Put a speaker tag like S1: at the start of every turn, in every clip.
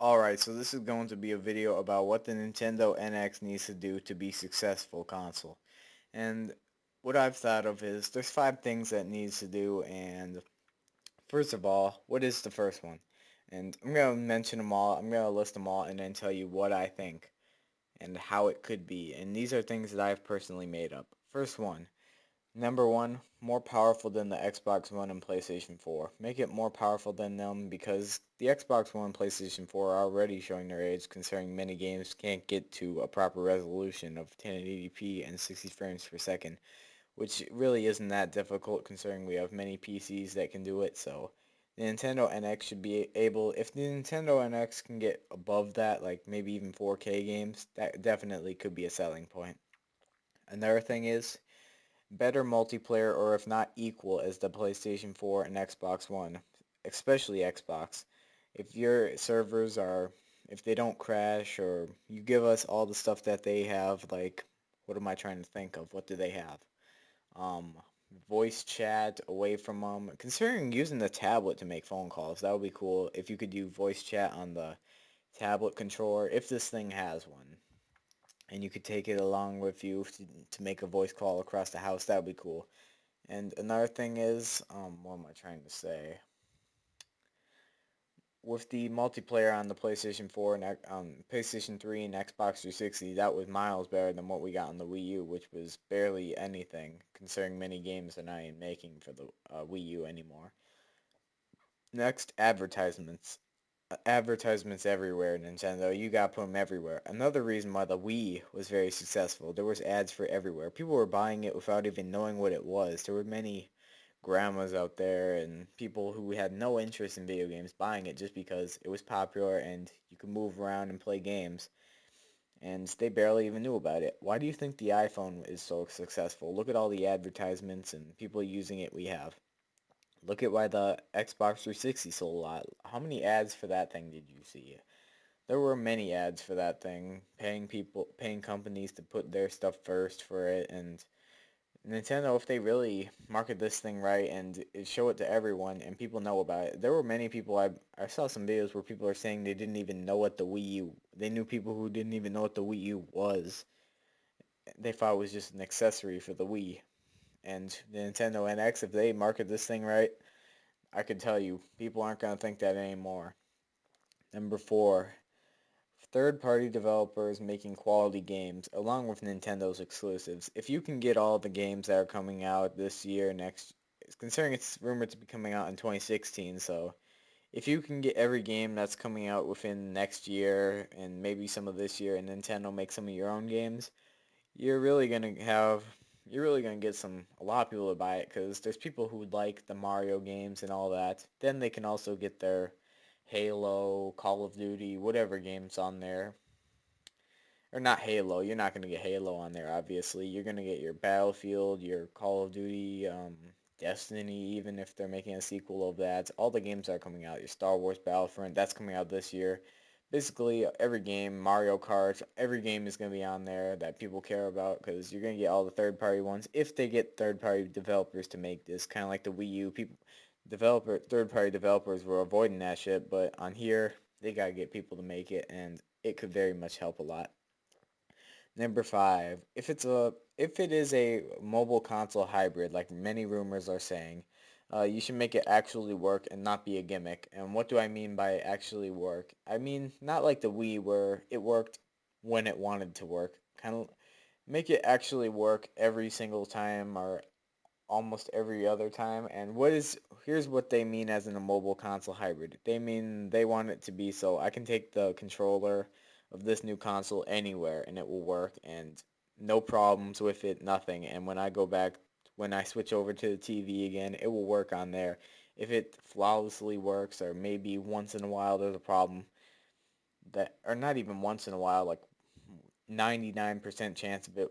S1: Alright, so this is going to be a video about what the Nintendo NX needs to do to be successful console. And what I've thought of is there's 5 things that it needs to do, and first of all, what is the first one? And I'm going to mention them all, I'm going to list them all, and then tell you what I think and how it could be. And these are things that I've personally made up. First one, Number one, more powerful than the Xbox One and PlayStation 4. Make it more powerful than them because the Xbox One and PlayStation 4 are already showing their age considering many games can't get to a proper resolution of 1080p and 60 frames per second, which really isn't that difficult considering we have many PCs that can do it, so the Nintendo NX should be able, if the Nintendo NX can get above that, like maybe even 4K games, that definitely could be a selling point. Another thing is, better multiplayer or if not equal as the PlayStation 4 and Xbox One, especially Xbox. If your servers are, if they don't crash or you give us all the stuff that they have, like, what am I trying to think of? What do they have? Um, Voice chat away from them. Considering using the tablet to make phone calls, that would be cool if you could do voice chat on the tablet controller, if this thing has one and you could take it along with you to make a voice call across the house. That would be cool. And another thing is, what am I trying to say? With the multiplayer on the PlayStation 4 and PlayStation 3 and Xbox 360, that was miles better than what we got on the Wii U, which was barely anything, considering many games are not even making for the Wii U anymore. Next, advertisements. Advertisements everywhere, Nintendo. You gotta put them everywhere. Another reason why the Wii was very successful. There was ads for everywhere. People were buying it without even knowing what it was. There were many grandmas out there and people who had no interest in video games buying it just because it was popular and you could move around and play games. And they barely even knew about it. Why do you think the iPhone is so successful? Look at all the advertisements and people using it we have. Look at why the Xbox 360 sold a lot. How many ads for that thing did you see? There were many ads for that thing, paying companies to put their stuff first for it, and Nintendo, if they really market this thing right and show it to everyone and people know about it, there were many people, I saw some videos where people are saying they didn't even know what the Wii U, they knew people who didn't even know what the Wii U was. They thought it was just an accessory for the Wii. And the Nintendo NX, if they market this thing right, I can tell you, people aren't going to think that anymore. Number 4, third-party developers making quality games along with Nintendo's exclusives. If you can get all the games that are coming out this year, next, considering it's rumored to be coming out in 2016, so if you can get every game that's coming out within next year and maybe some of this year and Nintendo make some of your own games, you're really going to have you're really going to get a lot of people to buy it because there's people who like the Mario games and all that. Then they can also get their Halo, Call of Duty, whatever games on there. Or not Halo, you're not going to get Halo on there, obviously. You're going to get your Battlefield, your Call of Duty, Destiny, even if they're making a sequel of that. All the games that are coming out. Your Star Wars Battlefront, that's coming out this year. Basically, every game, Mario Kart, every game is going to be on there that people care about because you're going to get all the third-party ones if they get third-party developers to make this. Kind of like the Wii U, third-party developers were avoiding that shit, but on here, they got to get people to make it, and it could very much help a lot. Number 5, if it is a mobile console hybrid, like many rumors are saying, you should make it actually work and not be a gimmick. And what do I mean by actually work? I mean not like the Wii where it worked when it wanted to work. Kind of make it actually work every single time or almost every other time. And here's what they mean as in a mobile console hybrid. They mean they want it to be so I can take the controller of this new console anywhere and it will work and no problems with it, nothing. And when I switch over to the TV again, it will work on there. If it flawlessly works or maybe once in a while there's a problem that, or not even once in a while, like 99% chance of it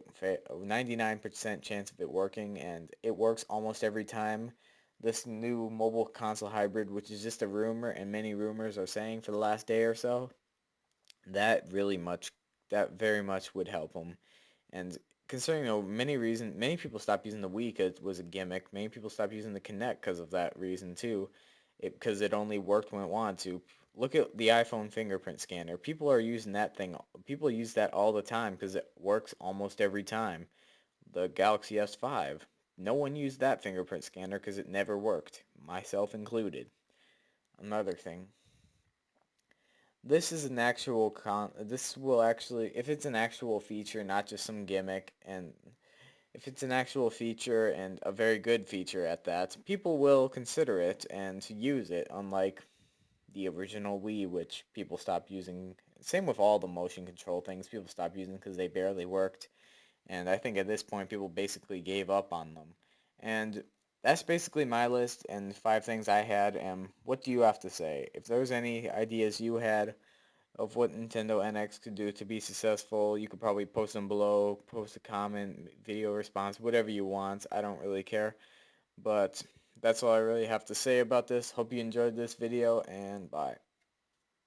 S1: 99% chance of it working and it works almost every time. This new mobile console hybrid, which is just a rumor and many rumors are saying for the last day or so, that really much that very much would help them. And considering many people stopped using the Wii because it was a gimmick. Many people stopped using the Kinect because of that reason too, because it only worked when it wanted to. Look at the iPhone fingerprint scanner. People are using that thing. People use that all the time because it works almost every time. The Galaxy S5. No one used that fingerprint scanner because it never worked, myself included. Another thing. This is an actual this will actually, if it's an actual feature, not just some gimmick, and if it's an actual feature and a very good feature at that, people will consider it and use it, unlike the original Wii, which people stopped using. Same with all the motion control things, people stopped using because they barely worked. And I think at this point people basically gave up on them. And that's basically my list and 5 things I had. And what do you have to say? If there's any ideas you had of what Nintendo NX could do to be successful, you could probably post them below, post a comment, video response, whatever you want. I don't really care. But that's all I really have to say about this. Hope you enjoyed this video, and bye.